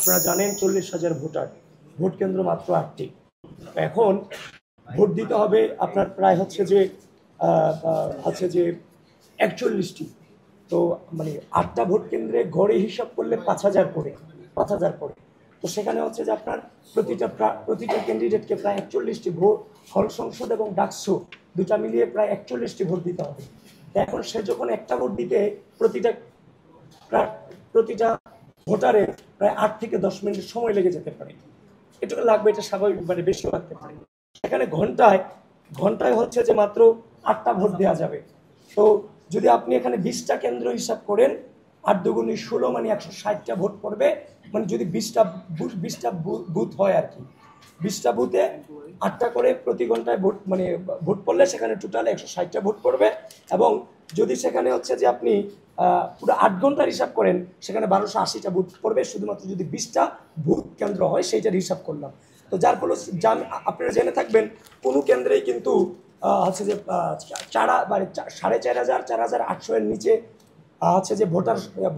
আপনারা জানেন 40,000 voter, vote কেন্দ্র মাত্র 8টি। এখন ভোট দিতে হবে আপনার প্রায় হচ্ছে যে 41টি। তো মানে 8টা ভোট কেন্দ্রে গড়ে হিসাব করলে 5,000 করে। তো সেখানে হচ্ছে যে আপনার প্রতিটা ক্যান্ডিডেটকে প্রায় 41টি ভোট, হল সংসদ এবং ডাকসু দুটা মিলিয়ে প্রায় 41টি ভোট দিতে হবে। এখন সে যখন একটা ভোট দিতে প্রতিটা ভোটারের প্রায় 8 থেকে 10 মিনিট সময় লেগে যেতে পারে, এটুকু লাগবে, এটা স্বাভাবিক, মানে বেশিও লাগতে পারে। এখানে ঘন্টায় হচ্ছে যে মাত্র 8টা ভোট দেওয়া যাবে। তো যদি আপনি এখানে 20টা কেন্দ্র হিসাব করেন, 8 দুগুণে 16, মানে 160টা ভোট পড়বে। মানে যদি 20টা বুথ হয় আর কি, 20টা বুথে 8টা করে প্রতি ঘন্টায় ভোট পড়লে সেখানে টোটাল 160টা ভোট পড়বে। এবং যদি সেখানে হচ্ছে যে আপনি পুরো 8 ঘন্টার হিসাব করেন, সেখানে 1280টা ভোট পড়বে, শুধুমাত্র যদি 20টা ভোট কেন্দ্র হয় সেইটার হিসাব করলাম। তো যার ফলে আপনারা জেনে থাকবেন কোনো কেন্দ্রেই কিন্তু হচ্ছে যে 4,500 এর নিচে হচ্ছে যে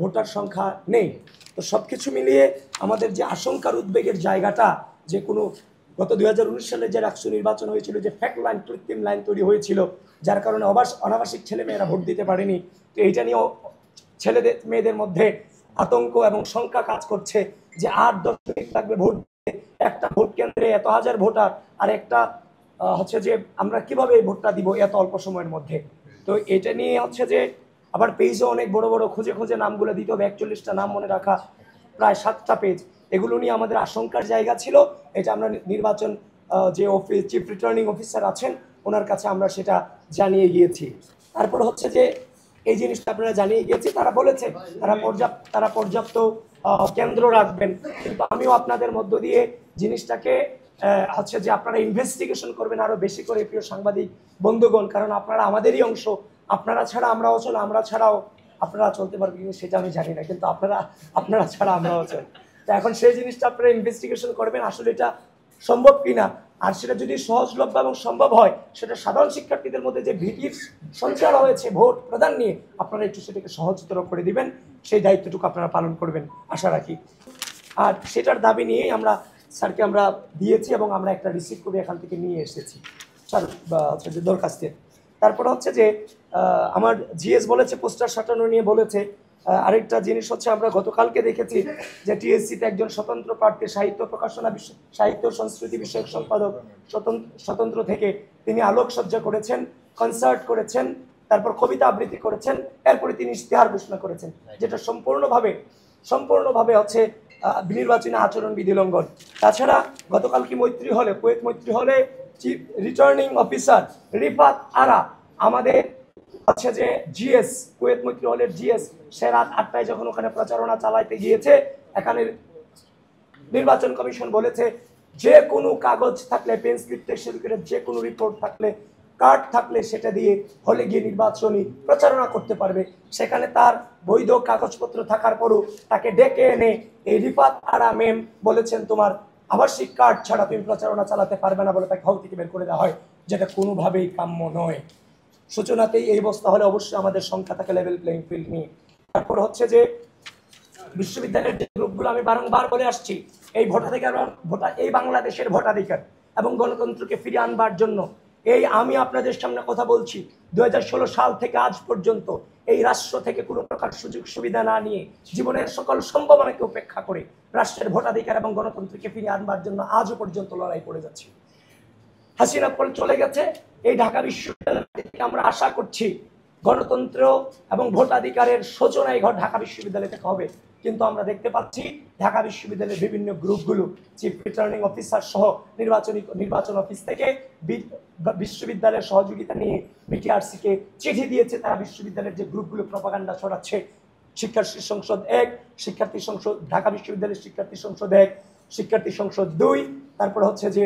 ভোটার সংখ্যা নেই। তো সবকিছু মিলিয়ে আমাদের যে আশঙ্কার উদ্বেগের জায়গাটা, যে কোনো গত 2019 সালে যে রাষ্ট্র নির্বাচন হয়েছিল, যে ফ্যাক্ট লাইন, কৃত্রিম লাইন তৈরি হয়েছিল, যার কারণে অনাবাসিক ছেলেমেয়েরা ভোট দিতে পারেনি। তো এইটা নিয়ে ছেলেদের মেয়েদের মধ্যে আতঙ্ক এবং শঙ্কা কাজ করছে যে 8-10 মিনিট লাগবে ভোট দিতে, একটা ভোট কেন্দ্রে এত হাজার ভোটার, আর একটা হচ্ছে যে আমরা কিভাবে এই ভোটটা দিব এত অল্প সময়ের মধ্যে। তো এটা নিয়ে হচ্ছে যে আবার পেজও অনেক বড় বড়, খুঁজে নামগুলো দিতে হবে, 41টা নাম মনে রাখা, প্রায় 7টা পেজ। এগুলো নিয়ে আমাদের আশঙ্কার জায়গা ছিল। এটা আমরা নির্বাচন যে চিফ রিটার্নিং অফিসার আছেন ওনার কাছে আমরা সেটা জানিয়ে গিয়েছি। তারপর হচ্ছে যে এই জিনিসটা আপনারা জানিয়ে গিয়েছি, তারা বলেছে তারা পর্যাপ্ত কেন্দ্র রাখবেন। কিন্তু আমিও আপনাদের মধ্য দিয়ে জিনিসটাকে হচ্ছে যে আপনারা ইনভেস্টিগেশন করবেন আরো বেশি করে, প্রিয় সাংবাদিক বন্ধুগণ, কারণ আপনারা আমাদেরই অংশ। আপনারা ছাড়া আমরাও চল, আমরা ছাড়াও আপনারা চলতে পারবেন সেটা আমি জানি না, কিন্তু আপনারা ছাড়া আমরাও চল। তো এখন সেই জিনিসটা আপনারা ইনভেস্টিগেশন করবেন, আসলে এটা সম্ভব কিনা। আর সেটা যদি সহজলভ্য এবং সম্ভব হয়, সেটা সাধারণ শিক্ষার্থীদের মধ্যে যে ভীতির সঞ্চার হয়েছে ভোট প্রদান নিয়ে, আপনারা একটু সেটাকে সহজতর করে দিবেন, সেই দায়িত্বটুকু আপনারা পালন করবেন আশা রাখি। আর সেটার দাবি নিয়েই আমরা স্যারকে আমরা দিয়েছি এবং আমরা একটা রিসিভ করে এখান থেকে নিয়ে এসেছি স্যার হচ্ছে যে দরখাস্তের। তারপরে হচ্ছে যে আমার জিএস বলেছে পোস্টার সাটানো নিয়ে বলেছে। আরেকটা জিনিস হচ্ছে আমরা গতকালকে দেখেছি যে টিএসসিতে একজন স্বতন্ত্র প্রার্থী, সাহিত্য সংস্কৃতি বিষয়ক সম্পাদক স্বতন্ত্র থেকে তিনি আলোকসজ্জা করেছেন, কনসার্ট করেছেন, তারপর কবিতা আবৃত্তি করেছেন, এরপরে তিনি ইশতেহার ঘোষণা করেছেন, যেটা সম্পূর্ণভাবে হচ্ছে নির্বাচনী আচরণবিধি লঙ্ঘন। তাছাড়া গতকাল কি কুয়েত মৈত্রী হলে চিফ রিটার্নিং অফিসার রিফাত আরা, আমাদের হচ্ছে যে জিএস, কুয়েত মৈত্রী হলের জিএস, সে রাত 8টায় যখন ওখানে প্রচারণা চালাইতে গিয়েছে, এখানে নির্বাচন কমিশন বলেছে যে কোনো কাগজ থাকলে, পেন স্লিপ থেকে শুরু করে যে কোনো রিপোর্ট থাকলে, কার্ড থাকলে সেটা দিয়ে হলে গিয়ে নির্বাচনী প্রচারণা করতে পারবে। সেখানে তার বৈধ কাগজপত্র থাকার পরও তাকে ডেকে এনে এই রিফাত আরা মেম বলেছেন তোমার আবাসিক কার্ড ছাড়া তুমি প্রচারণা চালাতে পারবে না বলে তাকে হল থেকে বের করে দেওয়া হয়, যেটা কোনোভাবেই কাম্য নয়। সূচনাতেই এই অবস্থা হলে অবশ্যই আমাদের সংখ্যা থাকে লেভেল প্লেইং ফিল্ড নিয়ে। তারপর হচ্ছে যে বিশ্ববিদ্যালয়ের যে গ্রুপগুলো আমি বারংবার বলে আসছি, এই এই বাংলাদেশের ভোটাধিকার এবং গণতন্ত্রকে ফিরিয়ে আনবার জন্য আমি আপনাদের সামনে কথা বলছি, 2016 সাল থেকে আজ পর্যন্ত এই রাষ্ট্র থেকে কোনো প্রকার সুযোগ সুবিধা না নিয়ে, জীবনের সকল সম্ভাবনাকে উপেক্ষা করে রাষ্ট্রের ভোটাধিকার এবং গণতন্ত্রকে ফিরিয়ে আনবার জন্য আজও পর্যন্ত লড়াই করে যাচ্ছি। হাসিনা চলে গেছে, এই ঢাকা বিশ্ববিদ্যালয় থেকে আমরা আশা করছি গণতন্ত্র এবং ভোটাধিকারের সূচনাই ঢাকা বিশ্ববিদ্যালয় থেকে হবে। কিন্তু আমরা দেখতে পাচ্ছি ঢাকা বিশ্ববিদ্যালয়ের বিভিন্ন গ্রুপগুলো চিফ রিটার্নিং অফিসার সহ নির্বাচন অফিস থেকে বিশ্ববিদ্যালয়ের সহযোগিতা নিয়ে বিটিআরসিকে চিঠি দিয়েছে। তারা বিশ্ববিদ্যালয়ের যে গ্রুপগুলো প্রপাগান্ডা ছড়াচ্ছে, শিক্ষার্থী সংসদ 1, শিক্ষার্থী সংসদ, ঢাকা বিশ্ববিদ্যালয়ের শিক্ষার্থী সংসদ 1, শিক্ষার্থী সংসদ 2, তারপর হচ্ছে যে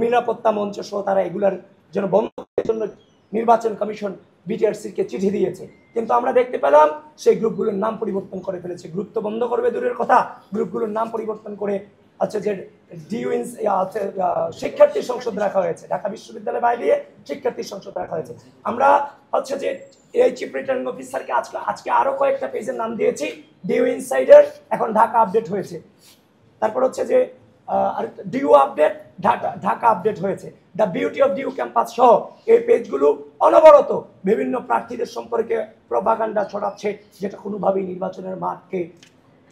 নিরাপত্তা মঞ্চ সহ, তারা এগুলার জন্য বন্ধ করার জন্য নির্বাচন কমিশন বিটিআরসিকে চিঠি দিয়েছে। কিন্তু আমরা দেখতে পেলাম সেই গ্রুপগুলোর নাম পরিবর্তন করে ফেলেছে। গ্রুপ তো বন্ধ করবে দূরের কথা, গ্রুপগুলোর নাম পরিবর্তন করে হচ্ছে যে শিক্ষার্থী সংসদ রাখা হয়েছে, ঢাকা বিশ্ববিদ্যালয় বাইরে শিক্ষার্থী সংসদ রাখা হয়েছে। আমরা হচ্ছে যে এই চিফ রিটার্নিং অফিসারকে আজকে আরো কয়েকটা পেজের নাম দিয়েছি, ডিউ ইনসাইডার, এখন ঢাকা আপডেট হয়েছে। তারপর হচ্ছে যে ডিউ আপডেট, ঢাকা আপডেট হয়েছে, the beauty of DU campus সহ এই পেজগুলো অনবরত বিভিন্ন প্রার্থীদের সম্পর্কে প্রপাগান্ডা ছড়াচ্ছে, যেটা কোনোভাবেই নির্বাচনের মাঠকে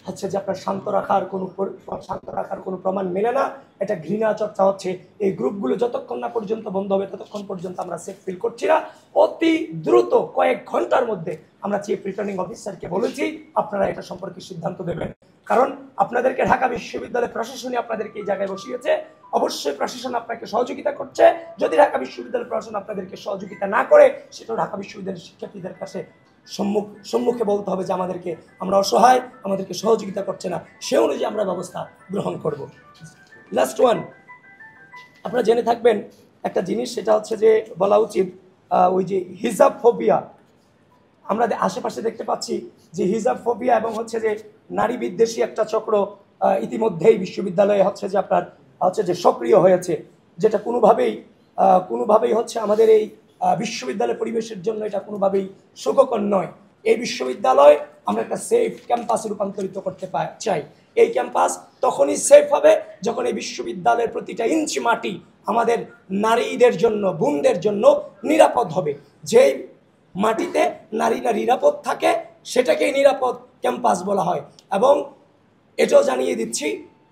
হচ্ছে যে আপনার শান্ত রাখার কোনো প্রমাণ মেলে না। এটা ঘৃণা চর্চা হচ্ছে। এই গ্রুপগুলো যতক্ষণ না পর্যন্ত বন্ধ হবে ততক্ষণ পর্যন্ত আমরা সেফ ফিল করছি না। অতি দ্রুত কয়েক ঘন্টার মধ্যে আমরা চিফ রিটার্নিং অফিসারকে বলেছি আপনারা এটা সম্পর্কে সিদ্ধান্ত দেবেন, কারণ আপনাদেরকে ঢাকা বিশ্ববিদ্যালয় প্রশাসনই আপনাদেরকে এই জায়গায় বসিয়েছে। অবশ্যই প্রশাসন আপনাকে সহযোগিতা করছে। যদি ঢাকা বিশ্ববিদ্যালয় প্রশাসন আপনাদেরকে সহযোগিতা না করে, সেটাও ঢাকা বিশ্ববিদ্যালয়ের শিক্ষার্থীদের কাছে সম্মুখে বলতে হবে যে আমরা অসহায়, আমাদেরকে সহযোগিতা করছে না, সে অনুযায়ী আমরা ব্যবস্থা গ্রহণ করব। লাস্ট ওয়ান, আপনারা জেনে থাকবেন একটা জিনিস, সেটা হচ্ছে যে বলা উচিত ওই যে হিজাব ফোবিয়া আমরা আশেপাশে দেখতে পাচ্ছি, যে হিজাব ফোবিয়া এবং হচ্ছে যে নারী বিদ্বেষী একটা চক্র ইতিমধ্যেই বিশ্ববিদ্যালয়ে হচ্ছে যে আপনার হচ্ছে যে সক্রিয় হয়েছে, যেটা কোনোভাবেই হচ্ছে আমাদের এই বিশ্ববিদ্যালয় পরিবেশের জন্য এটা কোনোভাবেই সুখকর নয়। এই বিশ্ববিদ্যালয় আমরা একটা সেফ ক্যাম্পাসে রূপান্তরিত করতে চাই। এই ক্যাম্পাস তখনই সেফ হবে যখন এই বিশ্ববিদ্যালয়ের প্রতিটা ইঞ্চি মাটি আমাদের নারীদের জন্য, বোনদের জন্য নিরাপদ হবে। যেই মাটিতে নারীরা নিরাপদ থাকে সেটাকেই নিরাপদ ক্যাম্পাস বলা হয়। এবং এটাও জানিয়ে দিচ্ছি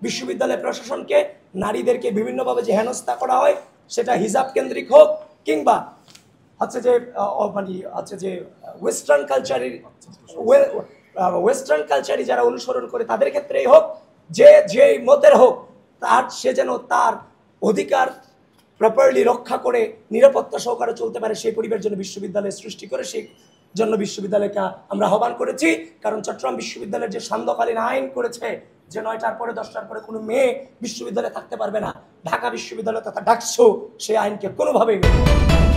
বিশ্ববিদ্যালয় প্রশাসনকে, নারীদেরকে বিভিন্নভাবে যে হেনস্থা করা হয়, সেটা হিজাব কেন্দ্রিক হোক কিংবা হচ্ছে যে ওয়েস্টার্ন কালচারই যারা অনুসরণ করে তাদের ক্ষেত্রেই হোক, যে মতের হোক, সে যেন তার অধিকার প্রপারলি রক্ষা করে নিরাপত্তা সহকারে চলতে পারে, সেই পরিবেশ যেন বিশ্ববিদ্যালয় সৃষ্টি করে, সেই জন্য বিশ্ববিদ্যালয়কে আমরা আহ্বান করেছি। কারণ চট্টগ্রাম বিশ্ববিদ্যালয়ের যে সান্ধ্যকালীন আইন করেছে যে 9টার পরে 10টার পরে কোনো মেয়ে বিশ্ববিদ্যালয়ে থাকতে পারবে না, ঢাকা বিশ্ববিদ্যালয় তথা ডাকসু সেই আইনকে কোনোভাবেই মেনে নেবে না।